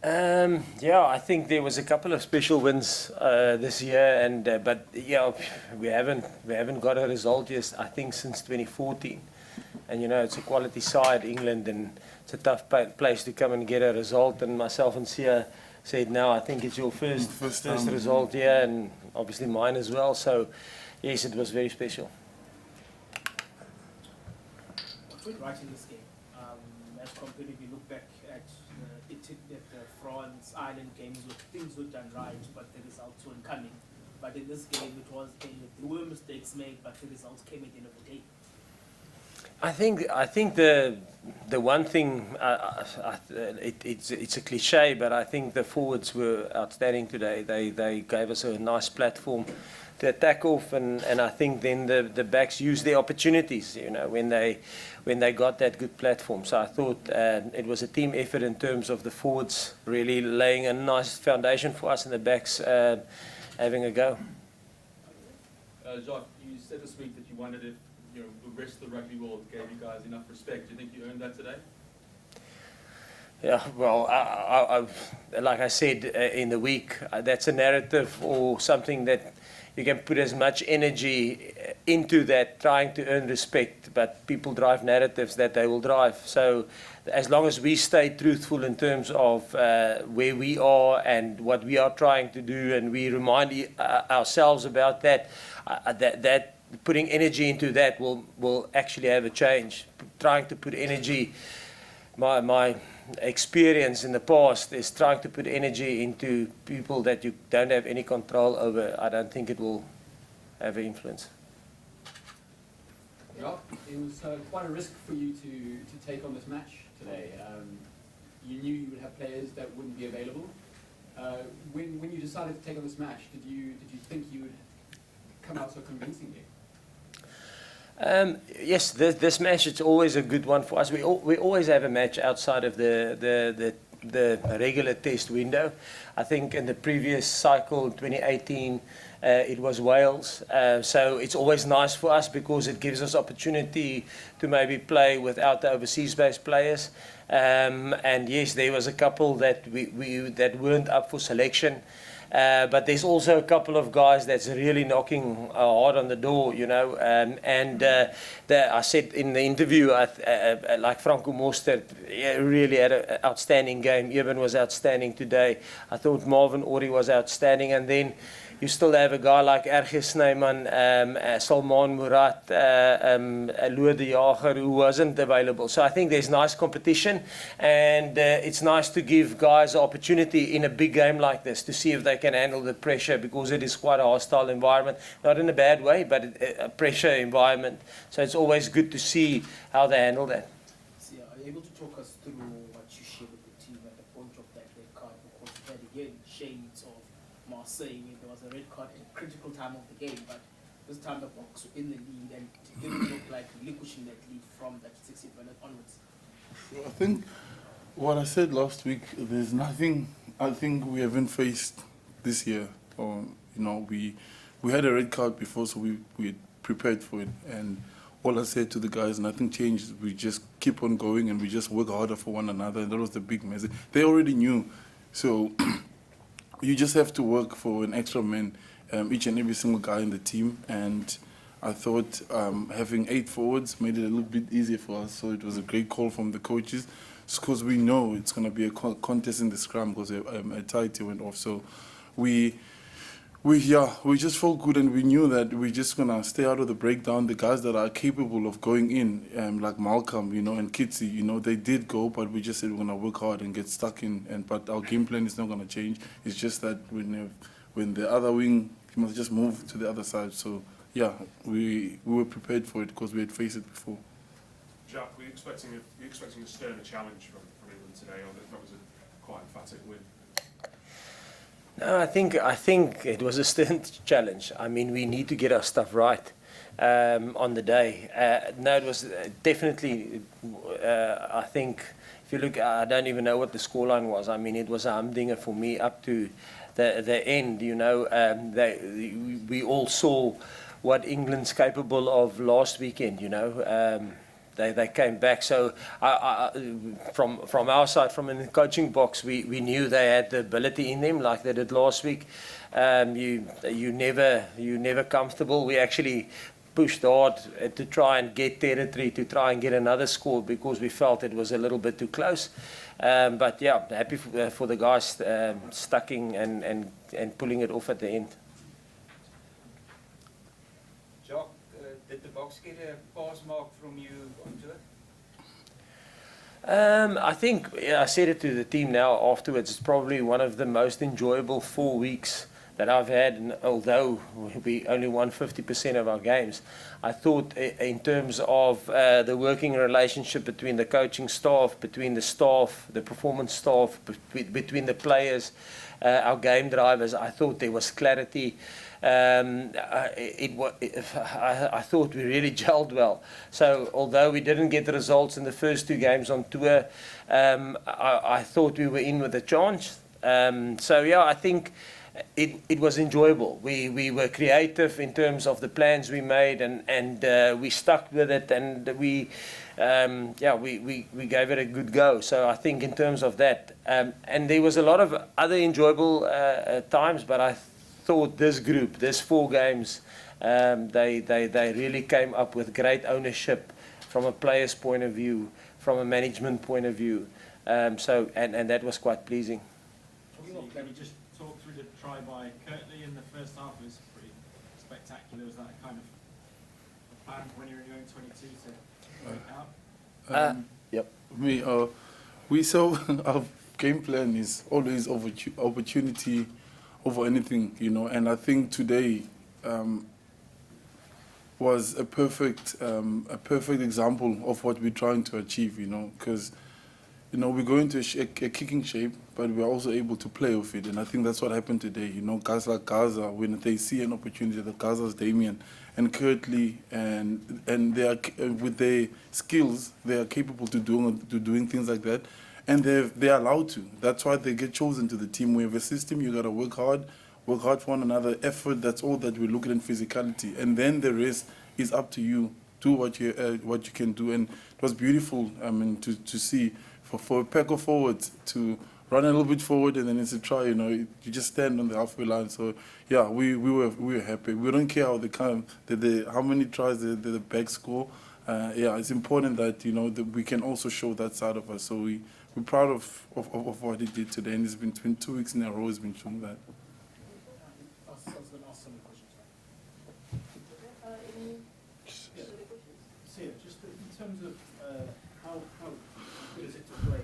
Yeah, I think there was a couple of special wins this year, and but yeah, we haven't got a result yet. I think since 2014, and it's a quality side, England, and it's a tough place to come and get a result. And myself and Sia said, now I think it's your first result here, and obviously mine as well. So yes, it was very special. What went right in this game? As compared, if you look back at the France Ireland games, things were done right, but the results weren't coming. But in this game, there were mistakes made, but the results came at the end of the day. I think the one thing it's a cliche, but I think the forwards were outstanding today. They gave us a nice platform to attack off, and I think then the backs used their opportunities. When they got that good platform. So I thought it was a team effort in terms of the forwards really laying a nice foundation for us, and the backs having a go. Jacques, you said this week that you wondered if the rest of the rugby world gave you guys enough respect. Do you think you earned that today? Yeah, well, like I said in the week, that's a narrative or something that you can put as much energy into that, trying to earn respect, but people drive narratives that they will drive. So as long as we stay truthful in terms of where we are and what we are trying to do, and we remind ourselves about that, that putting energy into that will actually have a change. Trying to put energy, my experience in the past is trying to put energy into people that you don't have any control over. I don't think it will have an influence. Yeah, it was quite a risk for you to take on this match today. You knew you would have players that wouldn't be available. When you decided to take on this match, did you think you would come out so convincingly? Yes, this match, it's always a good one for us. We always have a match outside of the regular test window. I think in the previous cycle, 2018, it was Wales. So it's always nice for us because it gives us opportunity to maybe play without the overseas-based players. And yes, there was a couple that that weren't up for selection. But there's also a couple of guys that's really knocking hard on the door, I said in the interview, like Franco Mostert, really had an outstanding game. Eben was outstanding today. I thought Marvin Ori was outstanding. And then you still have a guy like Erge Snyman, Salman Murat, Lou de Jager, who wasn't available. So I think there's nice competition, and it's nice to give guys an opportunity in a big game like this to see if they can handle the pressure, because it is quite a hostile environment, not in a bad way, but a pressure environment. So it's always good to see how they handle that. So, are you able to talk us through what you shared with the team at the point of that red card? Because we had again shades of Marseille, where there was a red card at a critical time of the game, but this time the Boks were in the lead, and it didn't look like relinquishing that lead from that 60th minute onwards. I think what I said last week, there's nothing I think we haven't faced this year. We had a red card before, so we prepared for it, and all I said to the guys, nothing changed. We just keep on going, and we just work harder for one another, and that was the big message. They already knew, so you just have to work for an extra man, each and every single guy in the team. And I thought having 8 forwards made it a little bit easier for us. So it was a great call from the coaches, because we know it's going to be a contest in the scrum, because a tie went off. So we just felt good, and we knew that we're just going to stay out of the breakdown. The guys that are capable of going in, like Malcolm, and Kitsi, they did go, but we just said we're going to work hard and get stuck in. But our game plan is not going to change. It's just that when the other wing, you must just move to the other side. So yeah, we were prepared for it because we had faced it before. Jacques, were you expecting a sterner challenge from England today, or that was a quite emphatic win? No, I think it was a stern challenge. I mean, we need to get our stuff right on the day. No, it was definitely, I think, if you look, I don't even know what the scoreline was. I mean, it was a humdinger for me up to the end, we all saw what England's capable of last weekend, they came back. So from our side, from in the coaching box, we knew they had the ability in them, like they did last week. You never comfortable. We actually pushed hard to try and get territory, to try and get another score, because we felt it was a little bit too close. But yeah, happy for the guys stucking and pulling it off at the end. Jacques, did the box get a pass mark from you onto it? I think, yeah, I said it to the team now afterwards, it's probably one of the most enjoyable 4 weeks that I've had, and although we only won 50% of our games, I thought in terms of the working relationship between the coaching staff, between the staff, the performance staff, between the players, our game drivers, I thought there was clarity. I thought we really gelled well. So although we didn't get the results in the first 2 games on tour, I thought we were in with a chance. So yeah, I think it was enjoyable. We were creative in terms of the plans we made, and we stuck with it, and we gave it a good go. So I think in terms of that, and there was a lot of other enjoyable times, but I thought this group, this 4 games, they really came up with great ownership from a player's point of view, from a management point of view. So that was quite pleasing. Can you just talk through the try by Kirtley in the first half? It was pretty spectacular. Was that kind of a plan when you were in your own 22 to break out? Yep. We saw our game plan is always opportunity over anything, you know, and I think today was a perfect example of what we're trying to achieve, you know, because, you know, we go into a kicking shape, but we're also able to play with it, and I think that's what happened today. You know, guys like Gaza, when they see an opportunity, the Gaza's Damien and Kirtley, and they are with their skills, they are capable to doing things like that, and they're allowed to. That's why they get chosen to the team. We have a system. You gotta work hard for one another. Effort. That's all that we're looking at, physicality, and then the rest is up to you. Do what you can do, and it was beautiful. I mean, to see for a pack of forwards to run a little bit forward, and then it's a try. You know, you just stand on the halfway line. So yeah, we were happy. We don't care how they come, how many tries the back score. Yeah, it's important that, you know, that we can also show that side of us. So we're proud of what he did today, and it's been 2 weeks in a row. He's been showing that. I was going to ask some questions. So yeah, just in terms of how good is it to play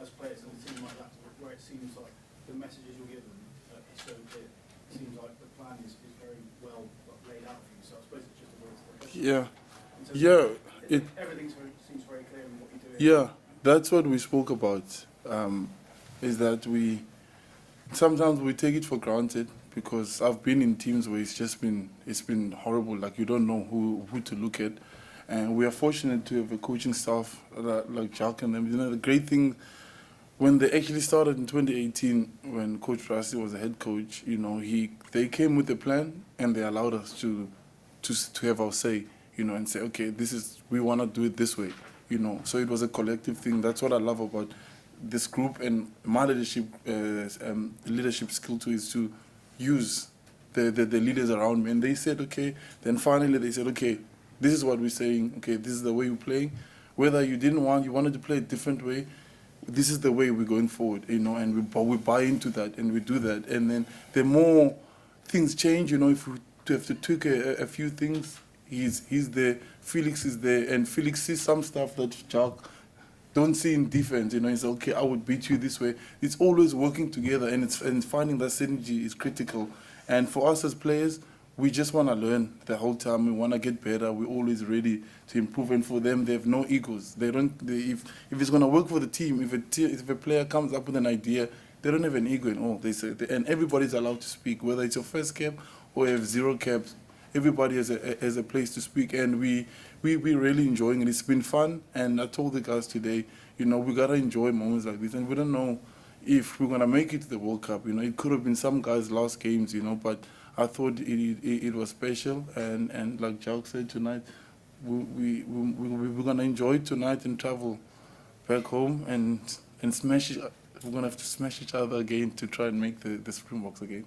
as players in a team like that, where it seems like the messages you'll give them are so clear. It seems like the plan is very well laid out for you. So I suppose it's just a way to the question. Everything seems very clear in what you're doing. Yeah, that's what we spoke about. Is that sometimes we take it for granted, because I've been in teams where it's been horrible. Like, you don't know who to look at. And we are fortunate to have a coaching staff like Jacques and them. You know, the great thing, when they actually started in 2018, when Coach Rassi was the head coach, you know, they came with a plan, and they allowed us to have our say, you know, and say, okay, we want to do it this way, you know. So it was a collective thing. That's what I love about this group, and my leadership skill too is to use the leaders around me. And they said, okay. Then finally they said, okay, this is what we're saying. Okay, this is the way we're playing. Whether you wanted to play a different way, this is the way we're going forward, you know. And we buy into that, and we do that. And then the more things change, you know, if we have to tweak a few things, he's there. Felix is there, and Felix sees some stuff that Jacques don't see in defense. You know, he's okay. I would beat you this way. It's always working together, and finding that synergy is critical. And for us as players, we just want to learn the whole time. We want to get better. We're always ready to improve. And for them, they have no egos. If it's going to work for the team, if a player comes up with an idea, they don't have an ego in all. They say, and everybody's allowed to speak, whether it's your first cap or you have 0 caps. Everybody has a place to speak, and we're really enjoying it. It's been fun, and I told the guys today, you know, we gotta enjoy moments like this, and we don't know if we're gonna make it to the World Cup. You know, it could have been some guys' last games, you know, but I thought it was special, and like Jacques said tonight, we're gonna enjoy tonight and travel back home and smash. We're gonna have to smash each other again to try and make the Springboks again.